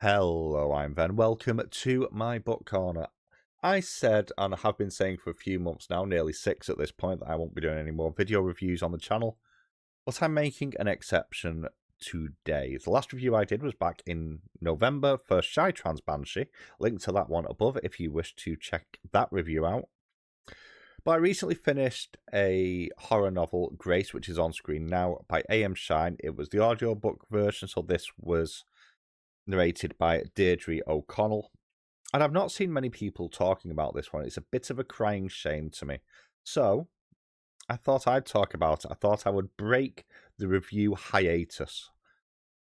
Hello, I'm Ven. Welcome to my book corner. I said, and I have been saying for a few months now, nearly 6 at this point, that I won't be doing any more video reviews on the channel, but I'm making an exception today. The last review I did was back in November for Shy Trans Banshee. Link to that one above if you wish to check that review out. But I recently finished a horror novel, Grace, which is on screen now, by A.M. Shine. It was the audiobook version, so this was narrated by Deirdre O'Connell. And I've not seen many people talking about this one. It's a bit of a crying shame to me. So I thought I'd talk about it. I thought I would break the review hiatus.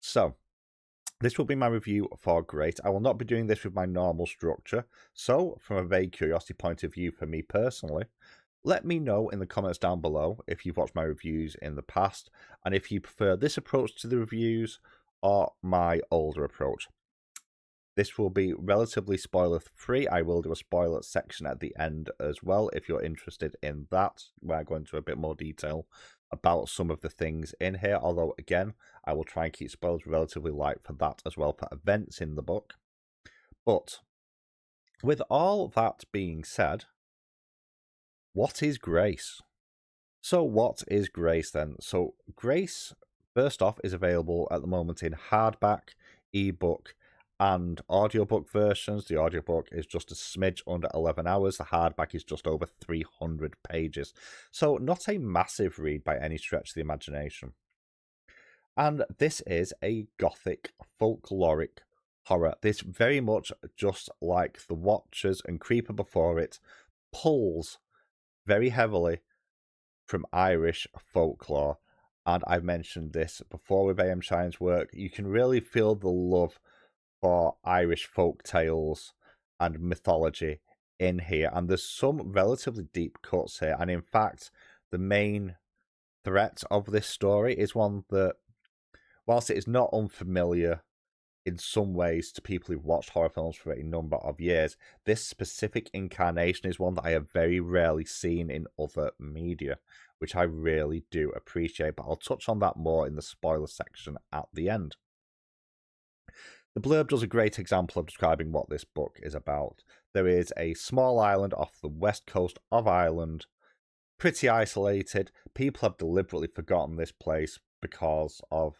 So this will be my review for Grace. I will not be doing this with my normal structure. So from a vague curiosity point of view for me personally, let me know in the comments down below if you've watched my reviews in the past and if you prefer this approach to the reviews or my older approach. This will be relatively spoiler free. I will do a spoiler section at the end as well if you're interested in that, where I go into a bit more detail about some of the things in here, although again I will try and keep spoilers relatively light for that as well, for events in the book. But with all that being said, what is Grace? So what is Grace then? So Grace, first off, is available at the moment in hardback, ebook, and audiobook versions. The audiobook is just a smidge under 11 hours. The hardback is just over 300 pages. So not a massive read by any stretch of the imagination. And this is a gothic, folkloric horror. This very much, just like The Watchers and Creeper before it, pulls very heavily from Irish folklore. And I've mentioned this before with A.M. Shine's work. You can really feel the love for Irish folk tales and mythology in here. And there's some relatively deep cuts here. And in fact, the main threat of this story is one that, whilst it is not unfamiliar in some ways to people who've watched horror films for a number of years, this specific incarnation is one that I have very rarely seen in other media, which I really do appreciate, but I'll touch on that more in the spoiler section at the end. The blurb does a great example of describing what this book is about. There is a small island off the west coast of Ireland, pretty isolated. People have deliberately forgotten this place because of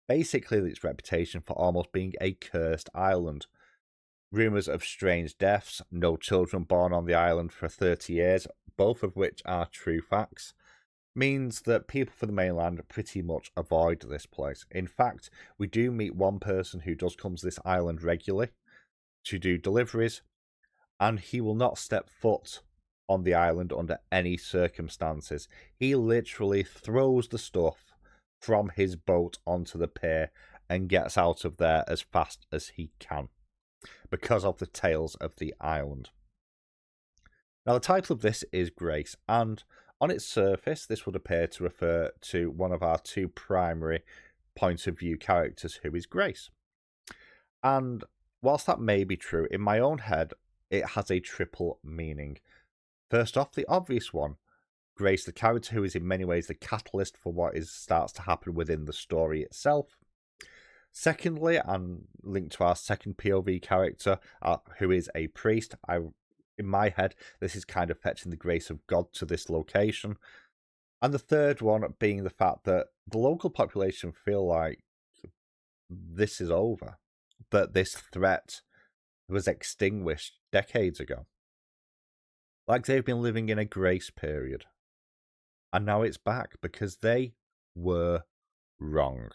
basically its reputation for almost being a cursed island. Rumours of strange deaths, no children born on the island for 30 years, both of which are true facts, means that people from the mainland pretty much avoid this place. In fact, we do meet one person who does come to this island regularly to do deliveries, and he will not step foot on the island under any circumstances. He literally throws the stuff from his boat onto the pier and gets out of there as fast as he can because of the tales of the island. Now, the title of this is Grace, and on its surface, this would appear to refer to one of our two primary point of view characters, who is Grace. And whilst that may be true, in my own head, it has a triple meaning. First off, the obvious one, Grace, the character who is in many ways the catalyst for what starts to happen within the story itself. Secondly, and linked to our second POV character, who is a priest, in my head, this is kind of fetching the grace of God to this location. And the third one being the fact that the local population feel like this is over, that this threat was extinguished decades ago. Like they've been living in a grace period. And now it's back because they were wrong.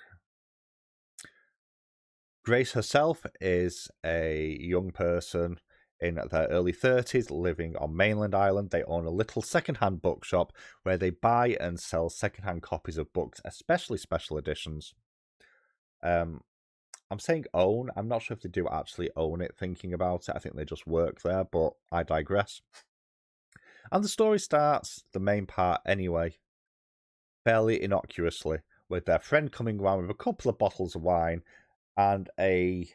Grace herself is a young person in their early 30s, living on mainland Ireland. They own a little second-hand bookshop where they buy and sell second-hand copies of books, especially special editions. I'm saying own. I'm not sure if they do actually own it, thinking about it. I think they just work there, but I digress. And the story starts, the main part anyway, fairly innocuously, with their friend coming around with a couple of bottles of wine and a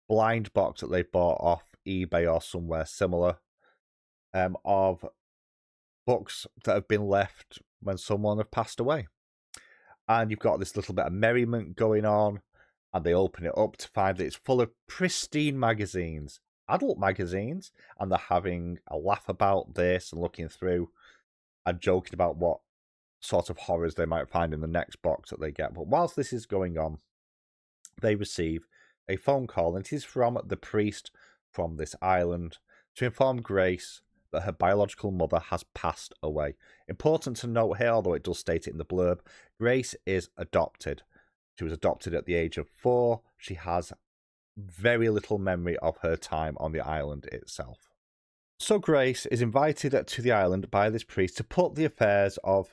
blind box that they bought off eBay or somewhere similar of books that have been left when someone have passed away. And you've got this little bit of merriment going on, and they open it up to find that it's full of pristine magazines, adult magazines, and they're having a laugh about this and looking through and joking about what sort of horrors they might find in the next box that they get. But whilst this is going on, they receive a phone call, and it is from the priest from this island to inform Grace that her biological mother has passed away. Important to note here, although it does state it in the blurb, Grace is adopted. She was adopted at the age of 4. She has very little memory of her time on the island itself. So Grace is invited to the island by this priest to put the affairs of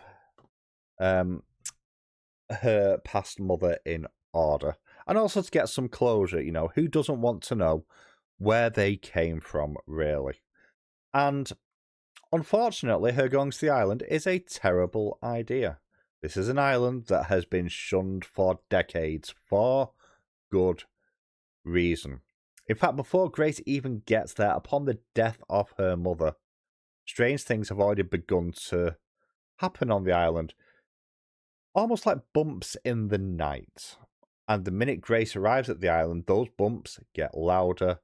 her past mother in order, and also to get some closure. You know, who doesn't want to know where they came from, really? And unfortunately, her going to the island is a terrible idea. This is an island that has been shunned for decades for good reason. In fact, before Grace even gets there, upon the death of her mother, strange things have already begun to happen on the island, almost like bumps in the night. And the minute Grace arrives at the island, those bumps get louder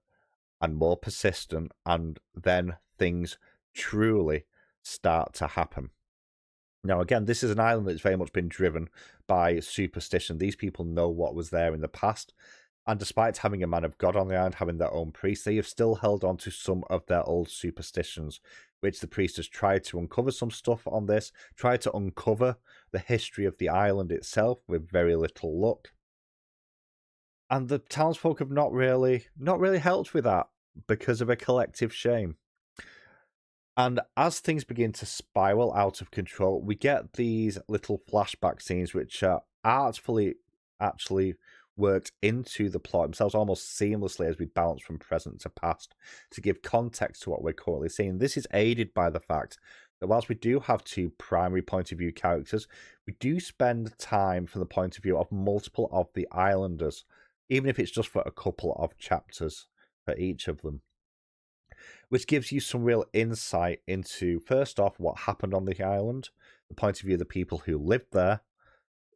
and more persistent, and then things truly start to happen. Now, again, this is an island that's very much been driven by superstition. These people know what was there in the past, and despite having a man of God on the island, having their own priest, they have still held on to some of their old superstitions, which the priest has tried to uncover some stuff on this, tried to uncover the history of the island itself with very little luck. And the townsfolk have not really helped with that because of a collective shame. And as things begin to spiral out of control, we get these little flashback scenes which are artfully actually worked into the plot themselves almost seamlessly as we bounce from present to past to give context to what we're currently seeing. This is aided by the fact that whilst we do have 2 primary point of view characters, we do spend time from the point of view of multiple of the islanders, even if it's just for a couple of chapters for each of them, which gives you some real insight into, first off, what happened on the island, the point of view of the people who lived there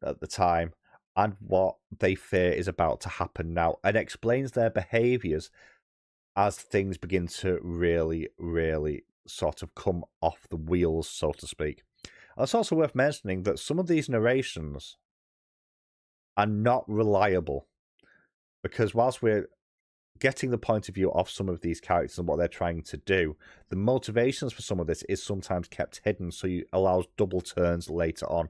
at the time, and what they fear is about to happen now, and explains their behaviours as things begin to really, really sort of come off the wheels, so to speak. And it's also worth mentioning that some of these narrations are not reliable, because whilst we're getting the point of view of some of these characters and what they're trying to do, the motivations for some of this is sometimes kept hidden, so it allows double turns later on.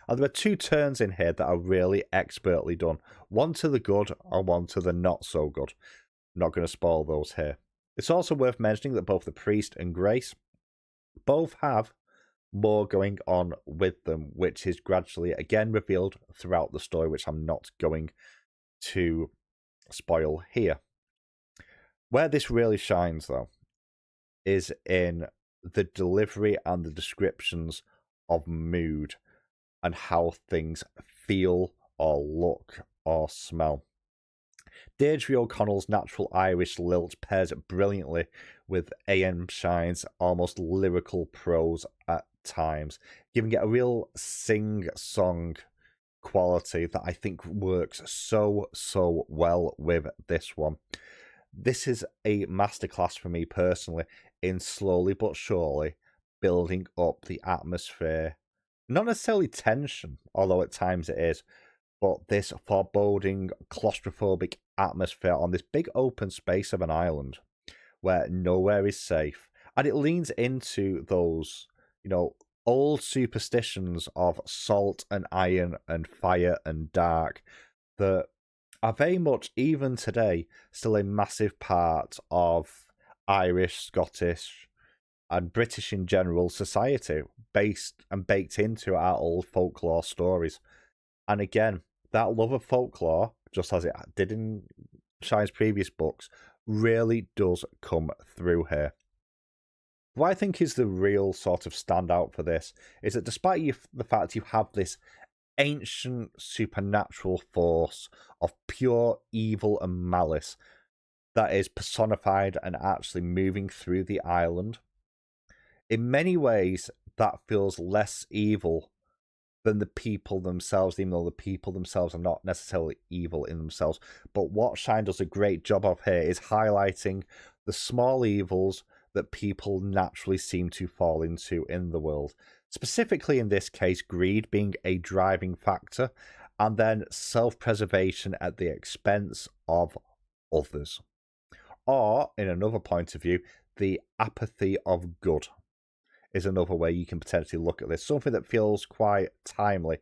And there are 2 turns in here that are really expertly done. One to the good and one to the not so good. I'm not going to spoil those here. It's also worth mentioning that both the priest and Grace both have more going on with them, which is gradually again revealed throughout the story, which I'm not going to spoil here. Where this really shines, though, is in the delivery and the descriptions of mood and how things feel or look or smell. Deirdre O'Connell's natural Irish lilt pairs brilliantly with A.M. Shine's almost lyrical prose at times, giving it a real sing-song quality that I think works so well with this one. This is a masterclass for me personally in slowly but surely building up the atmosphere. Not necessarily tension, although at times it is, but this foreboding, claustrophobic atmosphere on this big open space of an island where nowhere is safe. And it leans into those, old superstitions of salt and iron and fire and dark that are very much, even today, still a massive part of Irish, Scottish, and British in general society, based and baked into our old folklore stories. And again, that love of folklore, just as it did in Shine's previous books, really does come through here. What I think is the real sort of standout for this is that despite the fact you have this ancient supernatural force of pure evil and malice that is personified and actually moving through the island, in many ways that feels less evil than the people themselves, even though the people themselves are not necessarily evil in themselves. But what Shine does a great job of here is highlighting the small evils that people naturally seem to fall into in the world. Specifically in this case, greed being a driving factor, and then self-preservation at the expense of others. Or, in another point of view, the apathy of good is another way you can potentially look at this. Something that feels quite timely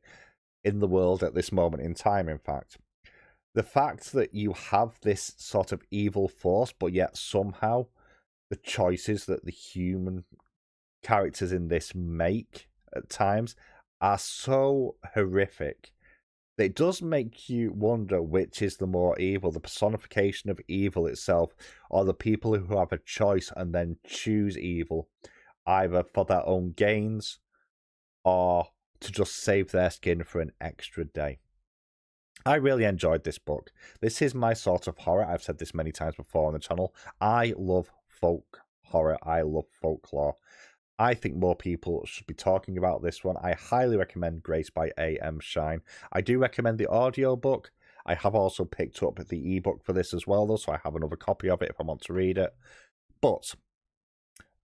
in the world at this moment in time, in fact. The fact that you have this sort of evil force, but yet somehow the choices that the human characters in this make at times are so horrific that it does make you wonder which is the more evil, the personification of evil itself, or the people who have a choice and then choose evil, either for their own gains or to just save their skin for an extra day. I really enjoyed this book. This is my sort of horror. I've said this many times before on the channel. I love folk horror. I love folklore. I think more people should be talking about this one. I highly recommend Grace by A.M. Shine. I do recommend the audiobook. I have also picked up the ebook for this as well, though, so I have another copy of it if I want to read it. But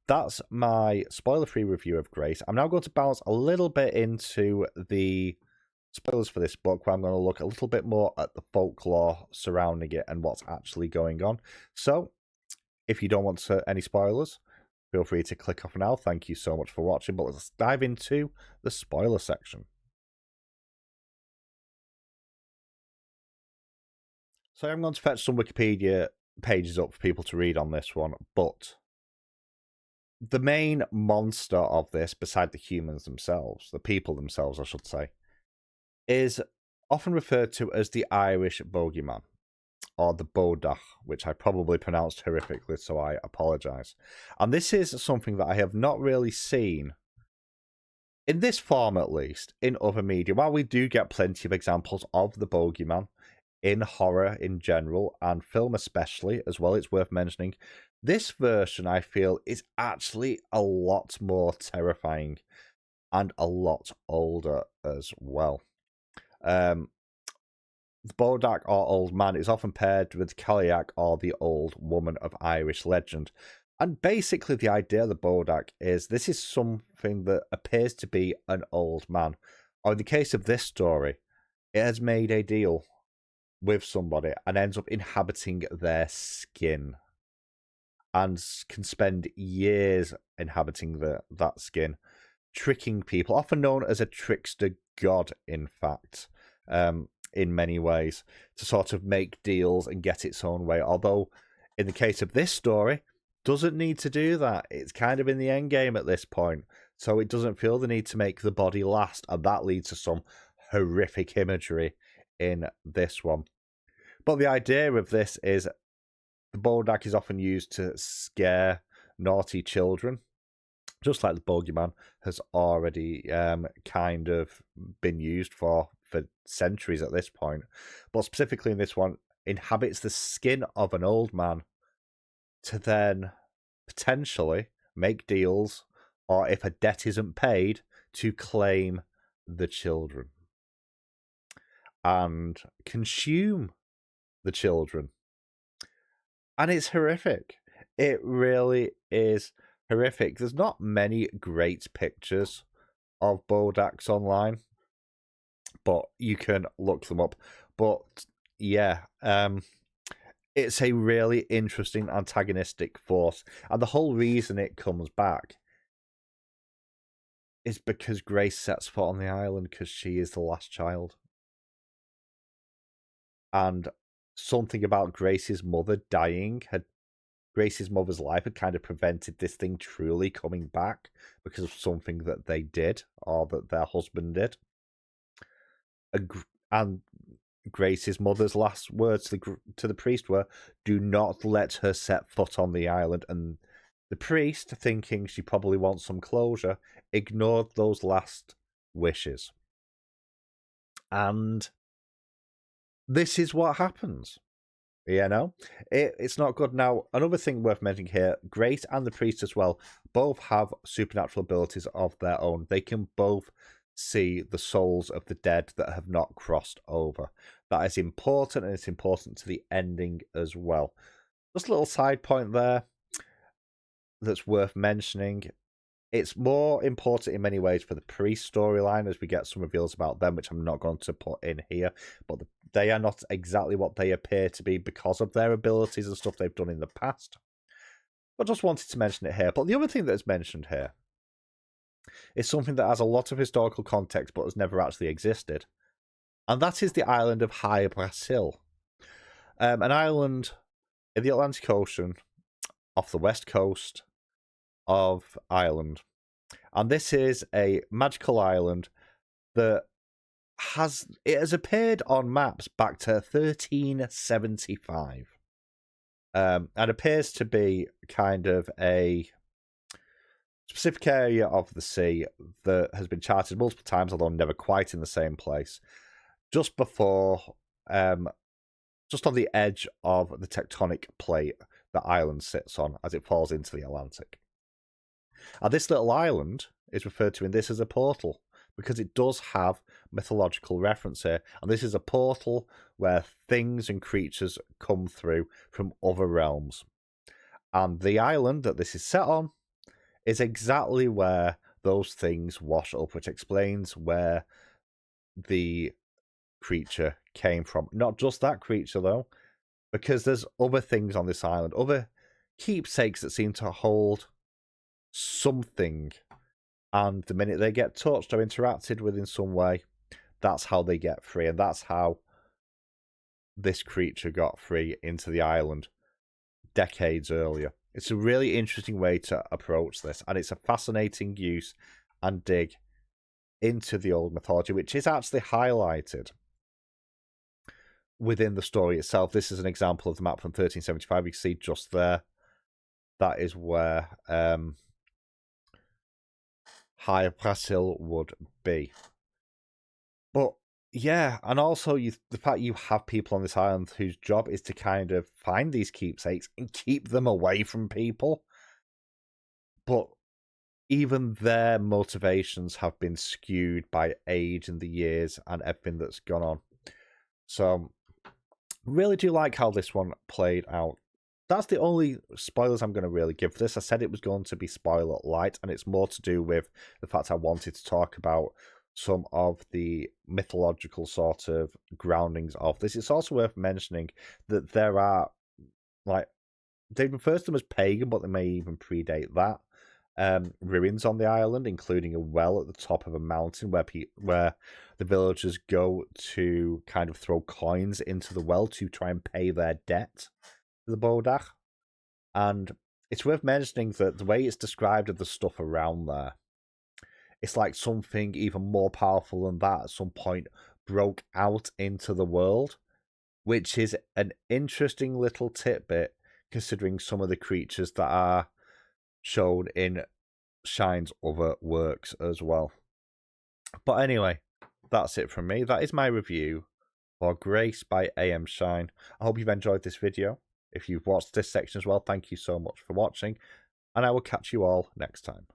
that's my spoiler-free review of Grace. I'm now going to bounce a little bit into the spoilers for this book, where I'm going to look a little bit more at the folklore surrounding it and what's actually going on. So, if you don't want any spoilers, feel free to click off now. Thank you so much for watching, but let's dive into the spoiler section. So I'm going to fetch some Wikipedia pages up for people to read on this one, but the main monster of this, beside the humans themselves, the people themselves, I should say, is often referred to as the Irish bogeyman, or the Bodach, which I probably pronounced horrifically, so I apologise. And this is something that I have not really seen, in this form at least, in other media. While we do get plenty of examples of the bogeyman in horror in general, and film especially, as well, it's worth mentioning, this version, I feel, is actually a lot more terrifying and a lot older as well. The Bodach, or Old Man, is often paired with Cailleach, or the Old Woman of Irish legend. And basically the idea of the Bodach is this is something that appears to be an old man. Or in the case of this story, it has made a deal with somebody and ends up inhabiting their skin. And can spend years inhabiting that skin, tricking people, often known as a trickster god, in fact. In many ways, to sort of make deals and get its own way. Although, in the case of this story, doesn't need to do that. It's kind of in the end game at this point, so it doesn't feel the need to make the body last, and that leads to some horrific imagery in this one. But the idea of this is the Bodach is often used to scare naughty children, just like the bogeyman has already kind of been used for centuries at this point. But specifically in this one, inhabits the skin of an old man to then potentially make deals, or if a debt isn't paid, to claim the children and consume the children. And it's horrific. It really is horrific. There's not many great pictures of Bodachs online, but you can look them up. But yeah, it's a really interesting antagonistic force. And the whole reason it comes back is because Grace sets foot on the island because she is the last child. And something about Grace's mother dying Grace's mother's life had kind of prevented this thing truly coming back because of something that they did, or that their husband did. And Grace's mother's last words to the priest were, "Do not let her set foot on the island." And the priest, thinking she probably wants some closure, ignored those last wishes. And this is what happens. You know, it's not good. Now, another thing worth mentioning here, Grace and the priest as well both have supernatural abilities of their own. They can both see the souls of the dead that have not crossed over. That is important, and it's important to the ending as well. Just a little side point there that's worth mentioning. It's more important in many ways for the priest storyline, as we get some reveals about them, which I'm not going to put in here, but they are not exactly what they appear to be because of their abilities and stuff they've done in the past. But just wanted to mention it here. But the other thing that's mentioned here is something that has a lot of historical context but has never actually existed, and that is the island of High Brasil, an island in the Atlantic Ocean off the west coast of Ireland. And this is a magical island that has appeared on maps back to 1375, and appears to be kind of a specific area of the sea that has been charted multiple times, although never quite in the same place, just before, just on the edge of the tectonic plate that Ireland sits on as it falls into the Atlantic. And this little island is referred to in this as a portal, because it does have mythological reference here. And this is a portal where things and creatures come through from other realms. And the island that this is set on is exactly where those things wash up, which explains where the creature came from. Not just that creature, though, because there's other things on this island, other keepsakes that seem to hold something, and the minute they get touched or interacted with in some way, that's how they get free, and that's how this creature got free into the island decades earlier. It's a really interesting way to approach this, and it's a fascinating use and dig into the old mythology, which is actually highlighted within the story itself. This is an example of the map from 1375. You can see just there. That is where High Brasil would be. But yeah, and also the fact you have people on this island whose job is to kind of find these keepsakes and keep them away from people. But even their motivations have been skewed by age and the years and everything that's gone on. So, really do like how this one played out. That's the only spoilers I'm going to really give this. I said it was going to be spoiler light, and it's more to do with the fact I wanted to talk about some of the mythological sort of groundings of this. It's also worth mentioning that there are, like, they refer to them as pagan, but they may even predate that, ruins on the island, including a well at the top of a mountain where the villagers go to kind of throw coins into the well to try and pay their debt to the Bodach. And it's worth mentioning that the way it's described of the stuff around there, it's like something even more powerful than that at some point broke out into the world, which is an interesting little tidbit considering some of the creatures that are shown in Shine's other works as well. But anyway, that's it from me. That is my review for Grace by A.M. Shine. I hope you've enjoyed this video. If you've watched this section as well, thank you so much for watching, and I will catch you all next time.